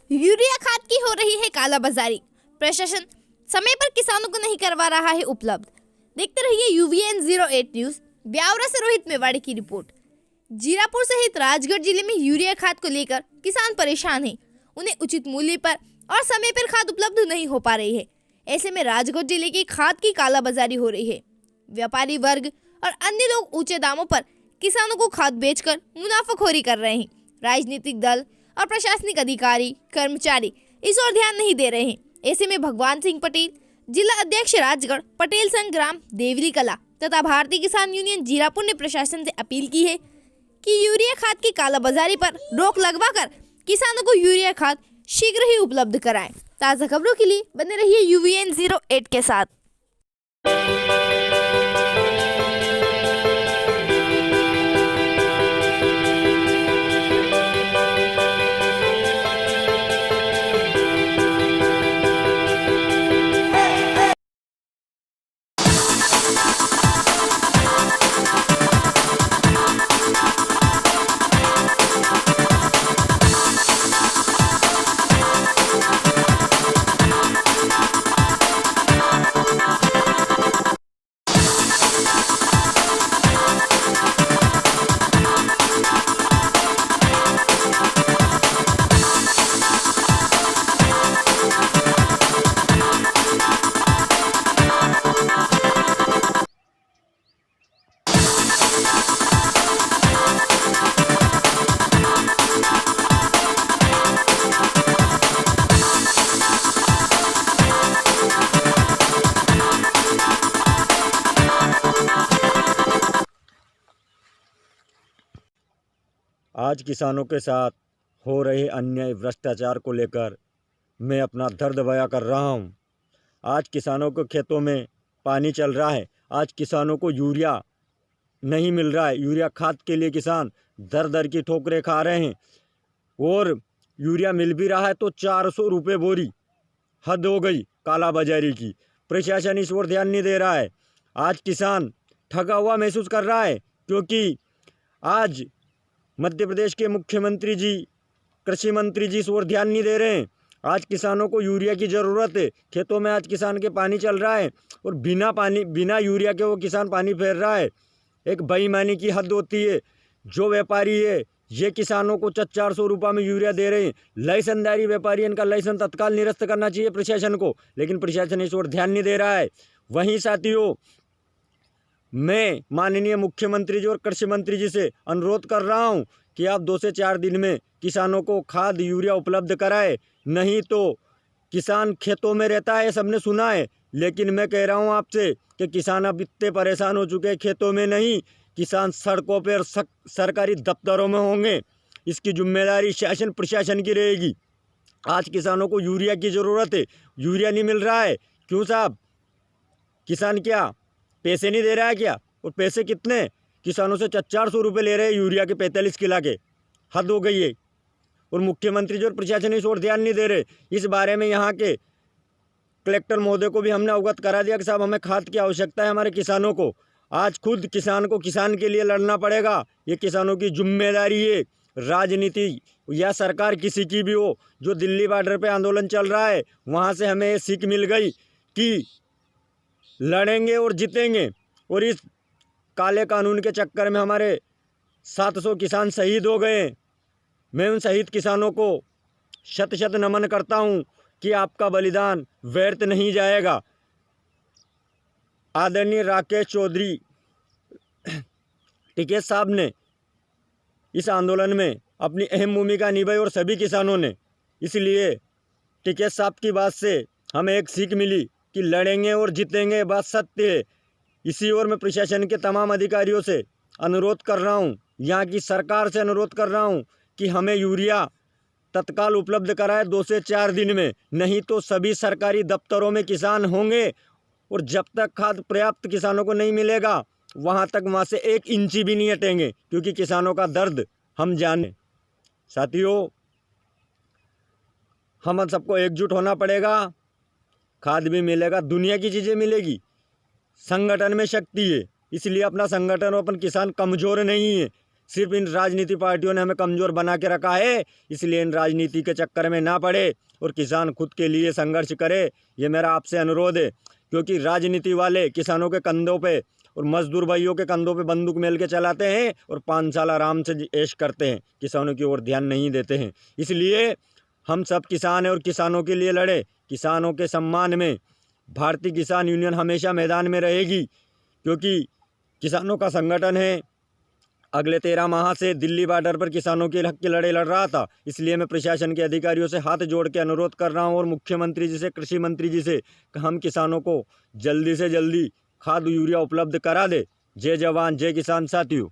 Urea खाद की हो रही है कालाबाजारी। प्रशासन समय पर किसानों को नहीं करवा रहा है उपलब्ध। देखते रहिए UVN 08 न्यूज। ब्यावरा से रोहित मेवाड़ी की रिपोर्ट। जीरापुर सहित राजगढ़ जिले में यूरिया खाद को लेकर किसान परेशान हैं। उन्हें उचित मूल्य पर और समय पर खाद उपलब्ध नहीं हो पा रही है। ऐसे में राजगढ़ जिले की खाद की कालाबाजारी हो रही है। व्यापारी वर्ग और अन्य लोग ऊंचे दामों पर किसानों को खाद बेचकर मुनाफाखोरी कर रहे हैं। राजनीतिक दल और प्रशासनिक अधिकारी कर्मचारी इस ओर ध्यान नहीं दे रहे हैं। ऐसे में भगवान सिंह पटेल, जिला अध्यक्ष राजगढ़ पटेल संघ ग्राम देवली कला तथा भारतीय किसान यूनियन जीरापुर ने प्रशासन से अपील की है कि यूरिया खाद की कालाबाजारी पर रोक लगवाकर किसानों को यूरिया खाद शीघ्र ही उपलब्ध कराएं। ताज़ा खबरों के लिए बने रहिए UVN 08 के साथ। आज किसानों के साथ हो रहे अन्याय भ्रष्टाचार को लेकर मैं अपना दर्द बयां कर रहा हूं। आज किसानों के खेतों में पानी चल रहा है। आज किसानों को यूरिया नहीं मिल रहा है। यूरिया खाद के लिए किसान दर दर की ठोकरें खा रहे हैं और यूरिया मिल भी रहा है तो 400 रुपये बोरी। हद हो गई कालाबाजारी की। प्रशासन इस ओर ध्यान नहीं दे रहा है। आज किसान ठगा हुआ महसूस कर रहा है क्योंकि आज मध्य प्रदेश के मुख्यमंत्री जी, कृषि मंत्री जी इस ओर ध्यान नहीं दे रहे हैं। आज किसानों को यूरिया की ज़रूरत है। खेतों में आज किसान के पानी चल रहा है और बिना यूरिया के वो किसान पानी फेर रहा है। एक बेईमानी की हद होती है। जो व्यापारी है ये किसानों को 400 रुपये में यूरिया दे रहे हैं। लाइसेंसधारी व्यापारी, इनका लाइसेंस तत्काल निरस्त करना चाहिए प्रशासन को, लेकिन प्रशासन इस ओर ध्यान नहीं दे रहा है। वहीं साथियों, मैं माननीय मुख्यमंत्री जी और कृषि मंत्री जी से अनुरोध कर रहा हूं कि आप 2 से 4 दिन में किसानों को खाद यूरिया उपलब्ध कराए। नहीं तो किसान खेतों में रहता है, सबने सुना है, लेकिन मैं कह रहा हूं आपसे कि किसान अब इतने परेशान हो चुके हैं, खेतों में नहीं, किसान सड़कों पर सरकारी दफ्तरों में होंगे। इसकी जिम्मेदारी शासन प्रशासन की रहेगी। आज किसानों को यूरिया की ज़रूरत है, यूरिया नहीं मिल रहा है। क्यों साहब? किसान क्या पैसे नहीं दे रहा है क्या? और पैसे कितने? किसानों से 400 रुपये ले रहे हैं यूरिया के 45 किलो के। हद हो गई है। और मुख्यमंत्री जी और प्रशासन इस ओर ध्यान नहीं दे रहे। इस बारे में यहाँ के कलेक्टर महोदय को भी हमने अवगत करा दिया कि साहब हमें खाद की आवश्यकता है हमारे किसानों को। आज खुद किसान को किसान के लिए लड़ना पड़ेगा। ये किसानों की जिम्मेदारी है। राजनीति या सरकार किसी की भी हो, जो दिल्ली बॉर्डर पे आंदोलन चल रहा है वहाँ से हमें ये सीख मिल गई कि लड़ेंगे और जीतेंगे। और इस काले कानून के चक्कर में हमारे 700 किसान शहीद हो गए। मैं उन शहीद किसानों को शत शत नमन करता हूं कि आपका बलिदान व्यर्थ नहीं जाएगा। आदरणीय राकेश चौधरी टिकैत साहब ने इस आंदोलन में अपनी अहम भूमिका निभाई और सभी किसानों ने। इसलिए टिकैत साहब की बात से हमें एक सीख मिली कि लड़ेंगे और जीतेंगे, बात सत्य है। इसी ओर मैं प्रशासन के तमाम अधिकारियों से अनुरोध कर रहा हूं, यहाँ की सरकार से अनुरोध कर रहा हूं कि हमें यूरिया तत्काल उपलब्ध कराए 2 से 4 दिन में। नहीं तो सभी सरकारी दफ्तरों में किसान होंगे और जब तक खाद पर्याप्त किसानों को नहीं मिलेगा वहाँ तक वहाँ से 1 इंची भी नहीं हटेंगे, क्योंकि किसानों का दर्द हम जाने। साथियों, हम सबको एकजुट होना पड़ेगा। खाद भी मिलेगा, दुनिया की चीज़ें मिलेगी। संगठन में शक्ति है, इसलिए अपना संगठन और अपन किसान कमज़ोर नहीं है। सिर्फ इन राजनीति पार्टियों ने हमें कमज़ोर बना के रखा है, इसलिए इन राजनीति के चक्कर में ना पड़े और किसान खुद के लिए संघर्ष करे, ये मेरा आपसे अनुरोध है। क्योंकि राजनीति वाले किसानों के कंधों पे और मजदूर भाइयों के कंधों पे बंदूक मेल के चलाते हैं और 5 साल आराम से ऐश करते हैं, किसानों की ओर ध्यान नहीं देते हैं। इसलिए हम सब किसान हैं और किसानों के लिए लड़े। किसानों के सम्मान में भारतीय किसान यूनियन हमेशा मैदान में रहेगी, क्योंकि किसानों का संगठन है। अगले 13 माह से दिल्ली बॉर्डर पर किसानों के हक की लड़ाई लड़ रहा था। इसलिए मैं प्रशासन के अधिकारियों से हाथ जोड़ के अनुरोध कर रहा हूं और मुख्यमंत्री जी से, कृषि मंत्री जी से कि हम किसानों को जल्दी से जल्दी खाद यूरिया उपलब्ध करा दे। जय जवान जय किसान साथियों।